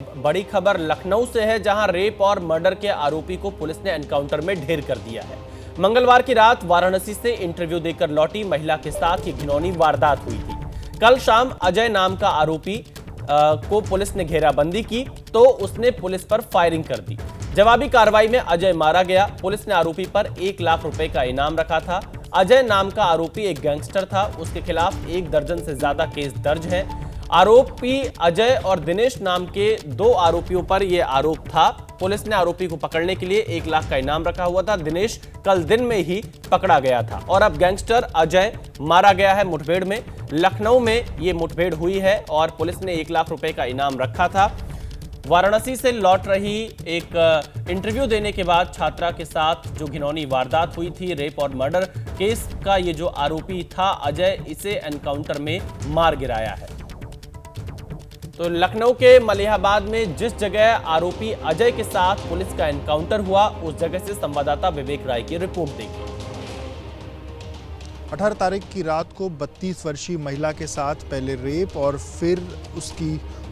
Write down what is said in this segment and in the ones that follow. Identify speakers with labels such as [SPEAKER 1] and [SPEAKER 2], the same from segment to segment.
[SPEAKER 1] बड़ी खबर लखनऊ से है, जहां रेप और मर्डर के आरोपी को पुलिस ने एनकाउंटर में ढेर कर दिया है। मंगलवार की रात वाराणसी से इंटरव्यू देकर लौटी महिला के साथ ये घिनौनी वारदात हुई थी। कल शाम अजय नाम का आरोपी को पुलिस ने घेराबंदी की तो उसने पुलिस पर फायरिंग कर दी। जवाबी कार्रवाई में अजय मारा गया। पुलिस ने आरोपी पर 1 लाख रुपए का इनाम रखा था। अजय नाम का आरोपी एक गैंगस्टर था। उसके खिलाफ 1 दर्जन से ज्यादा केस दर्ज है। आरोपी अजय और दिनेश नाम के 2 आरोपियों पर यह आरोप था। पुलिस ने आरोपी को पकड़ने के लिए 1 लाख का इनाम रखा हुआ था। दिनेश कल दिन में ही पकड़ा गया था और अब गैंगस्टर अजय मारा गया है मुठभेड़ में। लखनऊ में यह मुठभेड़ हुई है और पुलिस ने 1 लाख रुपए का इनाम रखा था। वाराणसी से लौट रही एक इंटरव्यू देने के बाद छात्रा के साथ जो घिनौनी वारदात हुई थी, रेप और मर्डर केस का ये जो आरोपी था अजय, इसे एनकाउंटर में मार गिराया है। तो लखनऊ के मलिहाबाद में जिस जगह आरोपी अजय के साथ पुलिस का एनकाउंटर हुआ, उस जगह से संवाददाता विवेक राय की रिपोर्ट देखिए।
[SPEAKER 2] 18 तारीख की रात को 32 वर्षीय महिला के साथ पहले रेप और फिर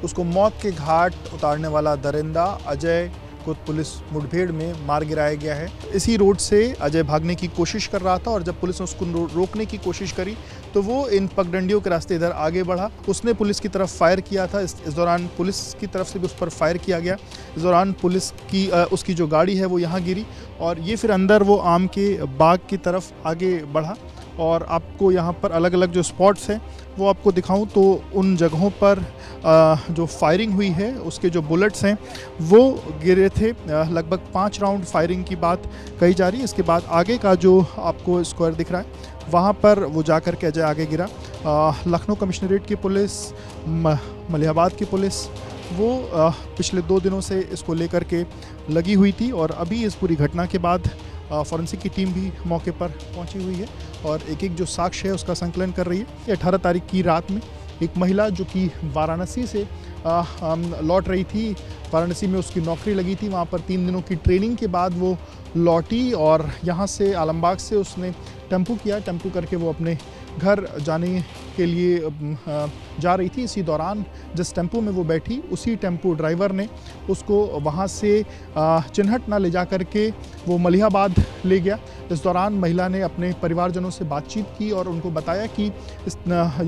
[SPEAKER 2] उसको मौत के घाट उतारने वाला दरिंदा अजय को पुलिस मुठभेड़ में मार गिराया गया है। इसी रोड से अजय भागने की कोशिश कर रहा था और जब पुलिस ने उसको रोकने की कोशिश करी तो वो इन पगडंडियों के रास्ते इधर आगे बढ़ा। उसने पुलिस की तरफ फायर किया था। इस दौरान पुलिस की तरफ से भी उस पर फायर किया गया। इस दौरान पुलिस की उसकी जो गाड़ी है वो यहाँ गिरी और ये फिर अंदर वो आम के बाग की तरफ आगे बढ़ा। और आपको यहाँ पर अलग अलग जो स्पॉट्स हैं वो आपको दिखाऊं तो उन जगहों पर जो फायरिंग हुई है उसके जो बुलेट्स हैं वो गिरे थे। लगभग 5 राउंड फायरिंग की बात कही जा रही है। इसके बाद आगे का जो आपको स्क्वायर दिख रहा है वहाँ पर वो जाकर के अजय आगे गिरा। लखनऊ कमिश्नरेट की पुलिस, मलिहाबाद की पुलिस वो पिछले 2 दिनों से इसको लेकर के लगी हुई थी और अभी इस पूरी घटना के बाद फॉरेंसिक की टीम भी मौके पर पहुंची हुई है और एक जो साक्ष्य है उसका संकलन कर रही है। 18 तारीख की रात में एक महिला जो कि वाराणसी से लौट रही थी, वाराणसी में उसकी नौकरी लगी थी, वहाँ पर 3 दिनों की ट्रेनिंग के बाद वो लौटी और यहाँ से आलमबाग से उसने टेम्पू किया। टेम्पू करके वो अपने घर जाने के लिए जा रही थी। इसी दौरान जिस टेम्पू में वो बैठी उसी टेम्पू ड्राइवर ने उसको वहाँ से चिन्हट ना ले जा कर के वो मलिहाबाद ले गया। इस दौरान महिला ने अपने परिवारजनों से बातचीत की और उनको बताया कि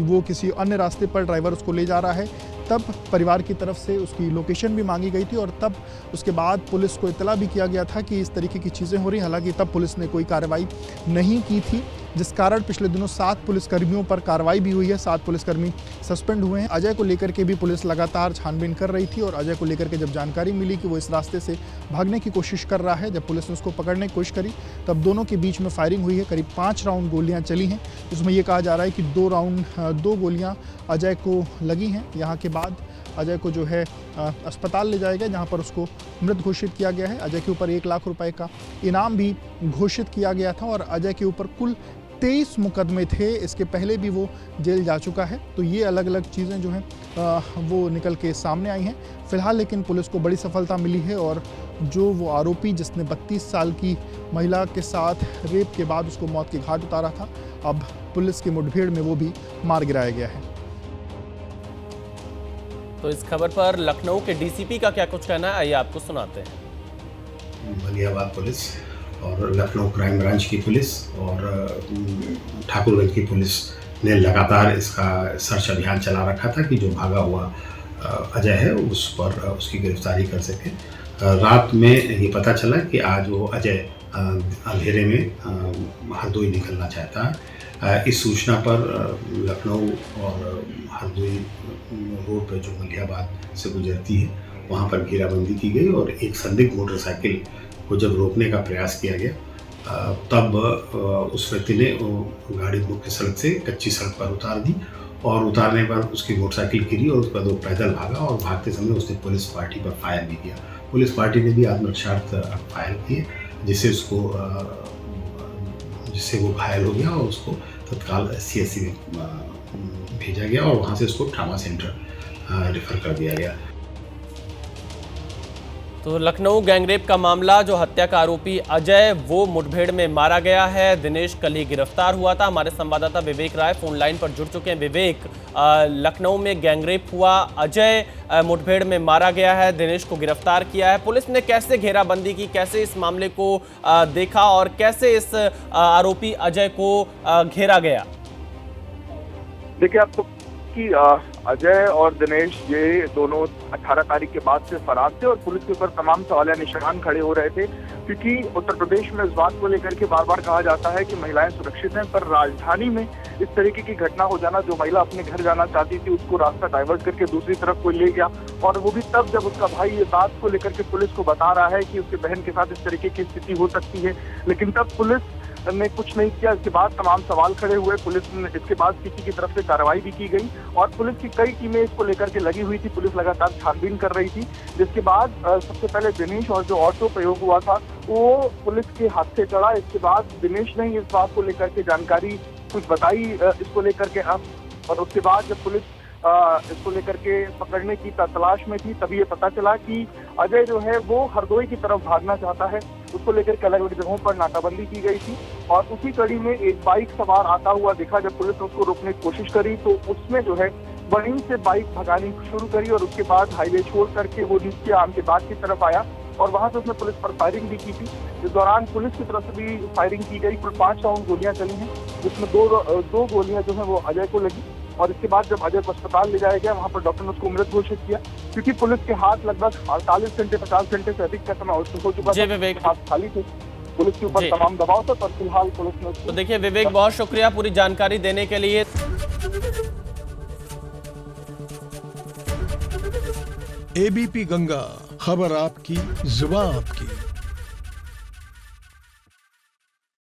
[SPEAKER 2] वो किसी अन्य रास्ते पर ड्राइवर उसको ले जा रहा है। तब परिवार की तरफ से उसकी लोकेशन भी मांगी गई थी और तब उसके बाद पुलिस को इत्तला भी किया गया था कि इस तरीके की चीज़ें हो रही। हालांकि तब पुलिस ने कोई कार्रवाई नहीं की थी, जिस कारण पिछले दिनों 7 पुलिसकर्मियों पर कार्रवाई भी हुई है। 7 पुलिसकर्मी सस्पेंड हुए हैं। अजय को लेकर के भी पुलिस लगातार छानबीन कर रही थी और अजय को लेकर के जब जानकारी मिली कि वो इस रास्ते से भागने की कोशिश कर रहा है, जब पुलिस ने उसको पकड़ने की कोशिश करी तब दोनों के बीच में फायरिंग हुई है। करीब 5 राउंड गोलियां चली हैं, जिसमें ये कहा जा रहा है कि 2 गोलियां अजय को लगी हैं। यहाँ के बाद अजय को जो है अस्पताल ले जाया गया, जहाँ पर उसको मृत घोषित किया गया है। अजय के ऊपर 1 लाख रुपए का इनाम भी घोषित किया गया था और अजय के ऊपर कुल 23 मुकदमे थे। इसके पहले भी वो जेल जा चुका है। तो ये अलग अलग चीज़ें जो हैं वो निकल के सामने आई हैं। फिलहाल लेकिन पुलिस को बड़ी सफलता मिली है और जो वो आरोपी जिसने 32 साल की महिला के साथ रेप के बाद उसको मौत के घाट उतारा था, अब पुलिस की मुठभेड़ में वो भी मार गिराया गया है।
[SPEAKER 1] तो इस खबर पर लखनऊ के डीसीपी का क्या कुछ कहना है, आइए आपको सुनाते हैं।
[SPEAKER 3] मलिहाबाद पुलिस और लखनऊ क्राइम ब्रांच की पुलिस और ठाकुरगंज की पुलिस ने लगातार इसका सर्च अभियान चला रखा था कि जो भागा हुआ अजय है उस पर उसकी गिरफ्तारी कर सके। रात में ये पता चला कि आज वो अजय अंधेरे में हरदोई निकलना चाहता है। इस सूचना पर लखनऊ और हरदोई रोड पर जो मलिहाबाद से गुजरती है वहाँ पर घेराबंदी की गई और एक संदिग्ध मोटरसाइकिल को जब रोकने का प्रयास किया गया तब उस व्यक्ति ने गाड़ी मुख्य सड़क से कच्ची सड़क पर उतार दी और उतारने पर उसकी मोटरसाइकिल गिरी और उस पर वो पैदल भागा और भागते समय उसने पुलिस पार्टी पर फायर भी किया। पुलिस पार्टी ने भी आत्मरक्षार्थ फायर किए जिससे वो घायल हो गया और उसको तत्काल CSC में भेजा गया और वहाँ से उसको ट्रामा सेंटर रेफर कर दिया गया।
[SPEAKER 1] तो लखनऊ गैंगरेप का मामला, जो हत्या का आरोपी अजय वो मुठभेड़ में मारा गया है। दिनेश कल ही गिरफ्तार हुआ था। हमारे संवाददाता विवेक राय फोन लाइन पर जुड़ चुके हैं। विवेक, लखनऊ में गैंगरेप हुआ, अजय मुठभेड़ में मारा गया है, दिनेश को गिरफ्तार किया है। पुलिस ने कैसे घेराबंदी की, कैसे इस मामले को देखा और कैसे इस आरोपी अजय को घेरा गया?
[SPEAKER 4] देखिए, आपको कि अजय और दिनेश ये दोनों 18 तारीख के बाद से फरार थे और पुलिस के ऊपर तमाम सवाल निशान खड़े हो रहे थे, क्योंकि उत्तर प्रदेश में इस बात को लेकर के बार बार कहा जाता है कि महिलाएं सुरक्षित हैं, पर राजधानी में इस तरीके की घटना हो जाना, जो महिला अपने घर जाना चाहती थी उसको रास्ता डाइवर्ट करके दूसरी तरफ कोई ले गया, और वो भी तब जब उसका भाई ये बात को लेकर के पुलिस को बता रहा है कि उसकी बहन के साथ इस तरीके की स्थिति हो सकती है, लेकिन तब पुलिस ने कुछ नहीं किया। इसके बाद तमाम सवाल खड़े हुए। पुलिस ने इसके बाद किसी की तरफ से कार्रवाई भी की गई और पुलिस की कई टीमें इसको लेकर के लगी हुई थी। पुलिस लगातार छानबीन कर रही थी, जिसके बाद सबसे पहले दिनेश और जो ऑटो प्रयोग हुआ था वो पुलिस के हाथ से चढ़ा। इसके बाद दिनेश ने इस बात को लेकर के जानकारी कुछ बताई इसको लेकर के, और उसके बाद जब पुलिस इसको लेकर के पकड़ने की तलाश में थी, तभी ये पता चला कि अजय जो है वो हरदोई की तरफ भागना चाहता है। उसको लेकर के अलग अलग जगहों पर नाकाबंदी की गई थी और उसी कड़ी में एक बाइक सवार आता हुआ दिखा। जब पुलिस ने उसको रोकने की कोशिश करी तो उसमें जो है वहीं से बाइक भगानी शुरू करी और उसके बाद हाईवे छोड़ करके वो नीचे आम के बाग की तरफ आया और वहां से उसने पुलिस पर फायरिंग भी की थी। इस दौरान पुलिस की तरफ से भी फायरिंग की गई। कुल 5 राउंड गोलियां चली हैं, जिसमें दो गोलियां जो है वो अजय को लगी और इसके बाद जब अजय को अस्पताल ले जाया गया, वहां पर डॉक्टर ने उसको मृत घोषित किया, क्योंकि पुलिस के हाथ लगभग 48 घंटे 50 घंटे से अधिक का समय हो चुका था, हाथ खाली थे, पुलिस के ऊपर तमाम दबाव था, पर फिलहाल पुलिस ने।
[SPEAKER 1] तो देखिए विवेक, बहुत शुक्रिया पूरी जानकारी देने के लिए।
[SPEAKER 5] एबीपी गंगा, खबर आपकी, जुबान आपकी।